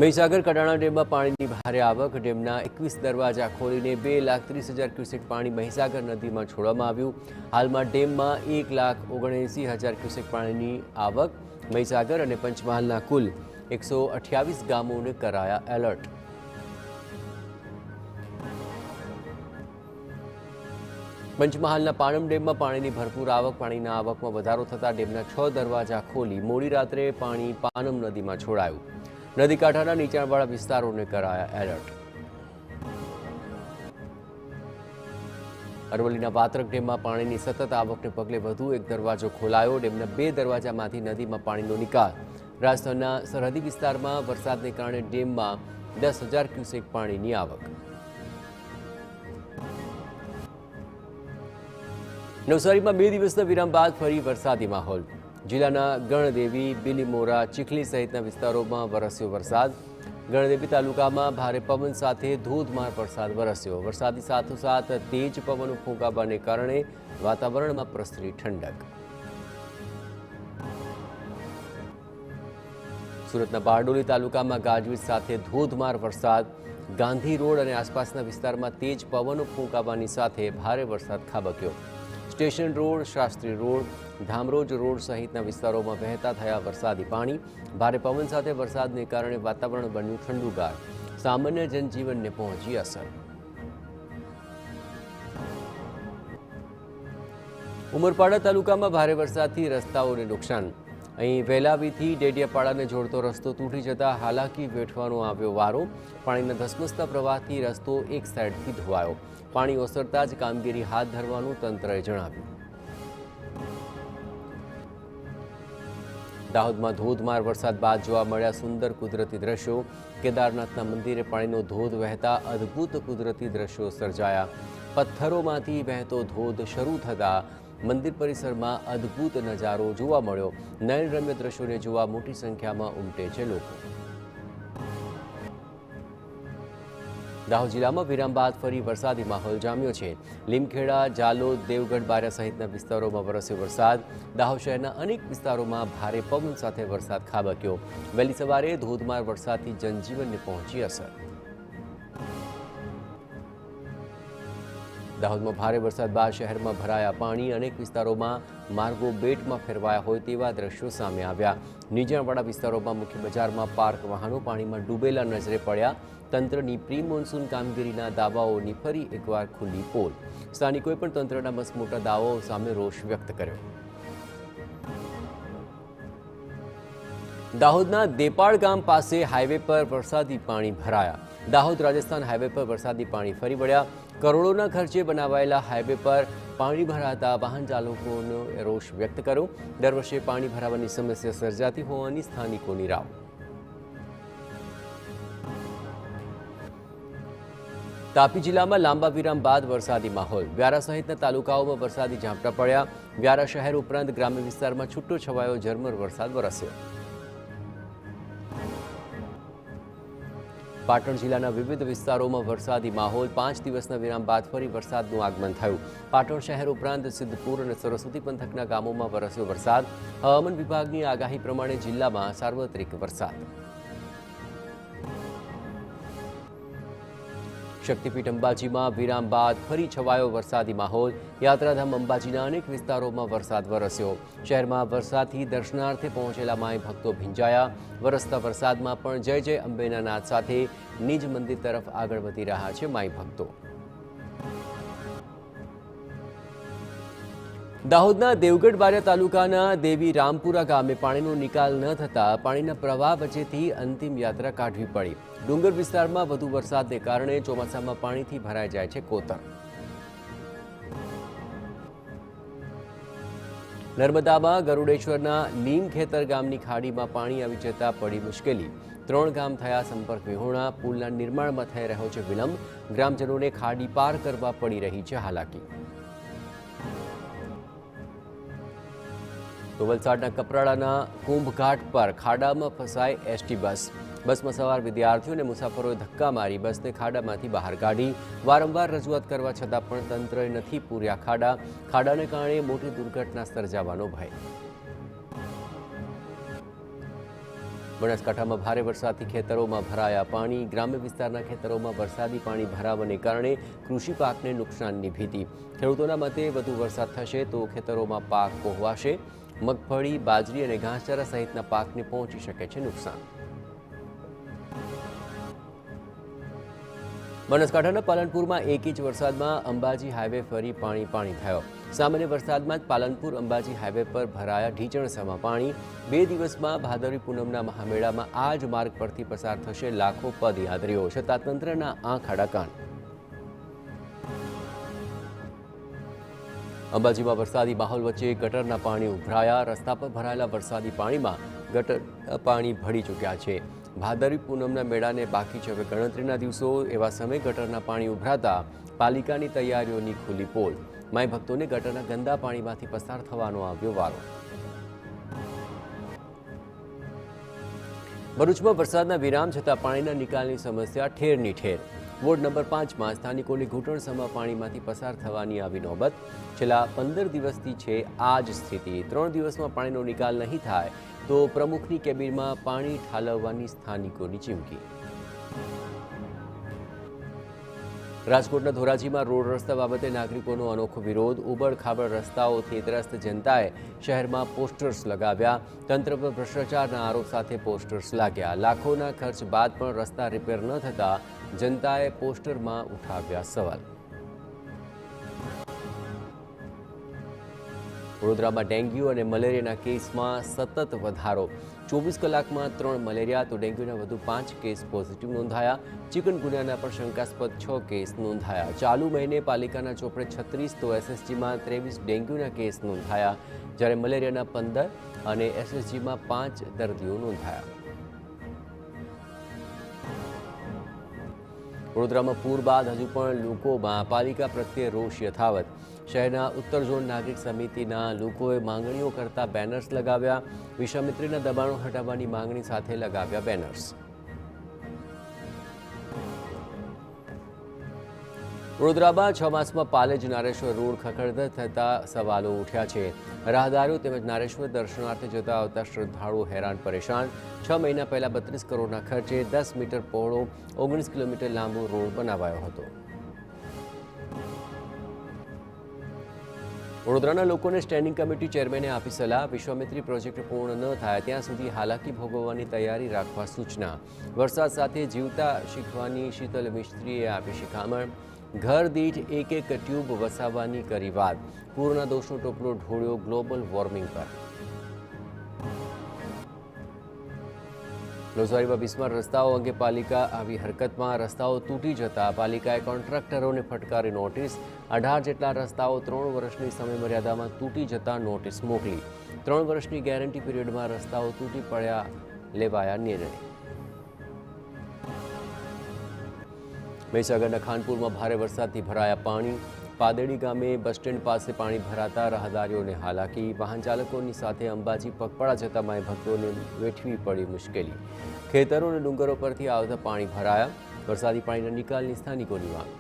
મહીસાગર કડાણા ડેમમાં પાણીની ભારે આવક. ડેમના 21 દરવાજા ખોલીને 2,30,000 ક્યુસેક પાણી મહીસાગર નદીમાં છોડવામાં આવ્યું. હાલમાં ડેમમાં 1,79,000 ક્યુસેક પાણીની આવક. મહીસાગર અને પંચમહાલના કુલ 128 ગામોને કરાયા એલર્ટ. પંચમહાલના પાણમ ડેમમાં પાણીની ભરપૂર આવક. પાણીના આવકમાં વધારો થતાં ડેમના 6 દરવાજા ખોલી મોડી રાત્રે પાણી પાનમ નદીમાં છોડાયું. નદી કાંઠાના નીચાણવાળા વિસ્તારોને કરાયા એલર્ટ. અરવલ્લીના વાત્રક ડેમમાં પાણીની સતત આવકને પગલે વધુ એક દરવાજો ખોલાયો. ડેમના 2 દરવાજામાંથી નદીમાં પાણીનો નિકાલ. રાજસ્થાનના સરહદી વિસ્તારમાં વરસાદને કારણે ડેમમાં 10,000 ક્યુસેક પાણીની આવક. નવસારીમાં 2 દિવસના વિરામ બાદ ફરી વરસાદી માહોલ. જિલ્લાના ગણદેવી, બિલીમોરા, ચીખલી સહિતના વિસ્તારોમાં વરસ્યો વરસાદ. ગણદેવી તાલુકામાં ભારે પવન સાથે ધોધમાર વરસાદ વરસ્યો. વરસાદની સાથોસાથ તેજ પવન ફૂંકાવાને કારણે વાતાવરણમાં પ્રસરી ઠંડક. સુરતના બારડોલી તાલુકામાં ગાજવીજ સાથે ધોધમાર વરસાદ. ગાંધી રોડ અને આસપાસના વિસ્તારમાં તેજ પવન ફૂંકાવાની સાથે ભારે વરસાદ ખાબક્યો. Station road, Shastri road, Dhamroj road સહિતના વિસ્તારોમાં વહેતા થયા વરસાદી પાણી. ભારે પવન સાથે વરસાદને કારણે વાતાવરણ બન્યું ઠંડુગાર. સામાન્ય જનજીવનને પહોંચી અસર. ઉમરપાડા તાલુકામાં ભારે વરસાદથી રસ્તાઓને નુકસાન. અહીં વેલાવીથી ડેડિયાપાડાને જોડતો રસ્તો તૂટી જતા હાલાકી વેઠવાનો આવ્યો વારો. પાણીના ધસમસતા પ્રવાહથી રસ્તો એક સાઈડથી ધોવાયો. પાણી ઓસરતા જ કામગીરી હાથ ધરવાનું તંત્રએ જણાવ્યું. દાહોદમાં ધોધમાર વરસાદ બાદ જોવા મળ્યા સુંદર કુદરતી દ્રશ્યો. કેદારનાથના મંદિરે પાણીનો ધોધ વહેતા અદ્ભુત કુદરતી દ્રશ્યો સર્જાયા. પથ્થરોમાંથી વહેતો ધોધ શરૂ થતાં મંદિર પરિસરમાં અદ્ભુત નજારો જોવા મળ્યો. નયનરમ્ય દ્રશ્યોને જોવા મોટી સંખ્યામાં ઉમટે છે લોકો. દાહોદ જિલ્લામાં વિરામ બાદ ફરી વરસાદી માહોલ જામ્યો છે. લીમખેડા, જાલોદ, દેવગઢ, બારિયા સહિતના વિસ્તારોમાં વરસ્યો વરસાદ. દાહોદ શહેરના અનેક વિસ્તારોમાં ભારે પવન સાથે વરસાદ ખાબક્યો. વહેલી સવારે ધોધમાર વરસાદથી જનજીવનને પહોંચી અસર. દાહોદમાં ભારે વરસાદ બાદ શહેરમાં ભરાયા પાણી. અનેક વિસ્તારોમાં માર્ગો બેટમાં ફેરવાયા હોય તેવા દ્રશ્યો સામે આવ્યા. નીચાણવાળા વિસ્તારોમાં મુખ્ય બજારમાં પાર્ક વાહનો પાણીમાં ડૂબેલા નજરે પડ્યા. તંત્રની પ્રી મોન્સૂન કામગીરીના દાવાઓની ફરી એકવાર ખુલ્લી પોલ. સ્થાનિકોએ પણ તંત્રના મસમોટા દાવાઓ સામે રોષ વ્યક્ત કર્યો. દાહોદના દેપાડ ગામ પાસે હાઈવે પર વરસાદી પાણી ભરાયા. દાહોદ રાજસ્થાન હાઈવે પર વરસાદી પાણી ફરી વળ્યા. કરોડોના ખર્ચે બનાવાયેલા હાઈવે પર પાણી ભરાતા વાહન ચાલકોનો રોષ વ્યક્ત કર્યો. દર વર્ષે પાણી ભરાવાની સમસ્યા સર્જાતી હોવાની સ્થાનિકોની રાવ. તાપી જિલ્લામાં લાંબા વિરામ બાદ વરસાદી માહોલ. વ્યારા સહિતના તાલુકાઓમાં વરસાદી ઝાપટા પડ્યા. વ્યારા શહેર ઉપરાંત ગ્રામ્ય વિસ્તારમાં છૂટો છવાયો ઝરમર વરસાદ વરસ્યો. પાટણ જિલ્લાના વિવિધ વિસ્તારોમાં વરસાદી માહોલ. 5 દિવસના વિરામ બાદ ફરી વરસાદનું આગમન થયું. પાટણ શહેર ઉપરાંત સિદ્ધપુર અને સરસ્વતી પંથકના ગામોમાં વરસ્યો વરસાદ. હવામાન વિભાગની આગાહી પ્રમાણે જિલ્લામાં સાર્વત્રિક વરસાદ. શક્તિપીઠ અંબાજીમાં વિરામ બાદ ફરી છવાયો વરસાદી માહોલ. યાત્રાધામ અંબાજીના અનેક વિસ્તારોમાં વરસાદ વરસ્યો. શહેરમાં વરસાદથી દર્શનાર્થે પહોંચેલા માઈ ભક્તો ભીંજાયા. વરસતા વરસાદમાં પણ જય જય અંબેના નાદ સાથે નિજ મંદિર તરફ આગળ વધી રહ્યા છે માઈ ભક્તો. દાહોદના દેવગઢ બારિયા તાલુકાના દેવી રામપુરા ગામે પાણીનો નિકાલ ન થતા પાણીના પ્રવાહ વચ્ચેથી અંતિમ યાત્રા કાઢવી પડી. ડુંગર વિસ્તારમાં વધુ વરસાદને કારણે ચોમાસામાં પાણીથી ભરાઈ જાય છે કોતર. નર્મદામાં ગરુડેશ્વરના લીમખેતર ગામની ખાડીમાં પાણી આવી જતા પડી મુશ્કેલી. 3 ગામ થયા સંપર્ક વિહોણા. પુલના નિર્માણમાં થઈ રહ્યો છે વિલંબ. ગ્રામજનોને ખાડી પાર કરવા પડી રહી છે હાલાકી. તો વલસાડના કપરાડાના કુંભઘાટ પર ખાડામાં ફસાઈ એસટી બસ. બસમાં સવાર વિદ્યાર્થીઓ અને મુસાફરોએ ધક્કા મારી બસને ખાડામાંથી બહાર કાઢી. વારંવાર રજૂઆત કરવા છતાં પણ તંત્રએ નથી પૂર્યા ખાડા. ખાડાને કારણે મોટી દુર્ઘટના સર્જાવાનો ભય. બનાસકાંઠામાં ભારે વરસાદથી ખેતરોમાં ભરાયા પાણી. ગ્રામ્ય વિસ્તારના ખેતરોમાં વરસાદી પાણી ભરાવાને કારણે કૃષિ પાકને નુકસાનની ભીતિ. ખેડૂતોના મતે વધુ વરસાદ થશે તો ખેતરોમાં પાક કોહવાશે. મગફળી, બાજરી અને ઘાસચારા સહિતના પાકને પહોંચી શકે છે નુકસાન. બનાસકાંઠાના પાલનપુરમાં 1 ઇંચ વરસાદમાં અંબાજી હાઈવે ફરી પાણી થયો. સામાન્ય વરસાદમાં જ પાલનપુર અંબાજી હાઈવે પર ભરાયા ઢીચણસામાં પાણી. 2 દિવસમાં ભાદરવી પૂનમના મહામેળામાં આ જ માર્ગ પરથી પસાર થશે લાખો પદયાત્રીઓ. છતાં તંત્રના આંખ આડા કાન. અંબાજીમાં વરસાદી માહોલ વચ્ચે ગટરના પાણી ઉભરાયા. રસ્તા પર ભરાયેલા વરસાદી પાણીમાં ગટરના પાણી ભળી ચૂક્યા છે. ભાદરવી પૂનમના મેળાને બાકી છે હવે ગણતરીના દિવસો. એવા સમયે ગટરના પાણી ઉભરાતા પાલિકાની તૈયારીઓની ખુલ્લી પોલ. માય ભક્તોને ગટરના ગંદા પાણીમાંથી પસાર થવાનો આવ્યો વારો. ભરૂચમાં વરસાદના વિરામ છતાં પાણીના નિકાલની સમસ્યા ઠેરની ઠેર. વોર્ડ નંબર 5માં સ્થાનિકોની ઘૂંટણસમાં પાણીમાંથી પસાર થવાની આવી નોબત. છેલ્લા 15 દિવસથી છે આ જ સ્થિતિ. 3 દિવસમાં પાણીનો નિકાલ નહીં થાય તો પ્રમુખની કેબિનમાં પાણી ઠાલવવાની સ્થાનિકોની ચીમકી. રાજકોટના ધોરાજીમાં રોડ રસ્તા બાબતે નાગરિકોનો અનોખો વિરોધ. ઉબડ-ખાબડ રસ્તાઓથી ત્રસ્ત જનતાએ શહેરમાં પોસ્ટર્સ લગાવ્યા. તંત્ર પર ભ્રષ્ટાચારના આરોપ સાથે પોસ્ટર્સ લાગ્યા. લાખોના ખર્ચ બાદ પણ રસ્તા રિપેર ન થતા જનતાએ પોસ્ટરમાં ઉઠાવ્યા સવાલ. વડોદરામાં ડેન્ગ્યુ અને મલેરિયાના કેસમાં સતત વધારો. 24 કલાકમાં 3 મલેરિયા તો ડેન્ગ્યુના વધુ 5 કેસ પોઝિટિવ નોંધાયા. ચિકનગુનિયાના પણ શંકાસ્પદ 6 કેસ નોંધાયા. ચાલુ મહિને પાલિકાના ચોપડે 36 તો એસએસજીમાં 23 ડેન્ગ્યુના કેસ નોંધાયા, જ્યારે મલેરિયાના 15 અને એસએસજીમાં 5 દર્દીઓ નોંધાયા. વડોદરામાં પૂર બાદ હજુ પણ લોકોમાં પાલિકા પ્રત્યે રોષ યથાવત. શહેરના ઉત્તર ઝોન નાગરિક સમિતિના લોકોએ માંગણીઓ કરતા બેનર્સ લગાવ્યા. વિશ્વામિત્રીના દબાણો હટાવવાની માંગણી સાથે લગાવ્યા બેનર્સ. વડોદરામાં 6 માસમાં પાલેજ નારેશ્વર રોડ ખખડધજ થતા સવાલો ઉઠ્યા છે. રાહદારીઓ તેમજ નારેશ્વર દર્શનાર્થે જતા આવતા શ્રદ્ધાળુઓ હેરાન પરેશાન. 6 મહિના પહેલા 32 કરોડના ખર્ચે 10 મીટર પહોળો 19 કિલોમીટર લાંબો રોડ બનાવાયો હતો. વડોદરાના લોકોને સ્ટેન્ડિંગ કમિટી ચેરમેને આપી સલાહ. વિશ્વામિત્રી પ્રોજેક્ટ પૂર્ણ ન થાય ત્યાં સુધી હાલાકી ભોગવવાની તૈયારી રાખવા સૂચના. વરસાદ સાથે જીવતા શીખવાની શીતલ મિસ્ત્રીએ આપી શિખામણ. ઘર દીઠ 1 ટ્યુબ વસાવવાની કરી વાત. પૂરના દોષનો ટોપલો ઢોળ્યો ગ્લોબલ વોર્મિંગ પર. નવસારીમાં બિસ્માર રસ્તાઓ અંગે પાલિકા આવી હરકતમાં. રસ્તાઓ તૂટી જતા પાલિકાએ કોન્ટ્રાક્ટરોને ફટકારી નોટિસ. 18 જેટલા રસ્તાઓ 3 વર્ષની સમયમર્યાદામાં તૂટી જતા નોટિસ મોકલી. 3 વર્ષની ગેરંટી પીરિયડમાં રસ્તાઓ તૂટી પડ્યા લેવાયા નિર્ણય. મહીસાગરના ખાનપુરમાં ભારે વરસાદથી ભરાયા પાણી. પાદેડી ગામે બસ સ્ટેન્ડ પાસે પાણી ભરાતા રાહદારીઓને હાલાકી. વાહન ચાલકોની સાથે અંબાજી પગપાળા જતા માય ભક્તોને વેઠવી પડી મુશ્કેલી. ખેતરો અને ડુંગરો પરથી આવતા પાણી ભરાયા. વરસાદી પાણીના નિકાલની સ્થાનિકોની માંગ.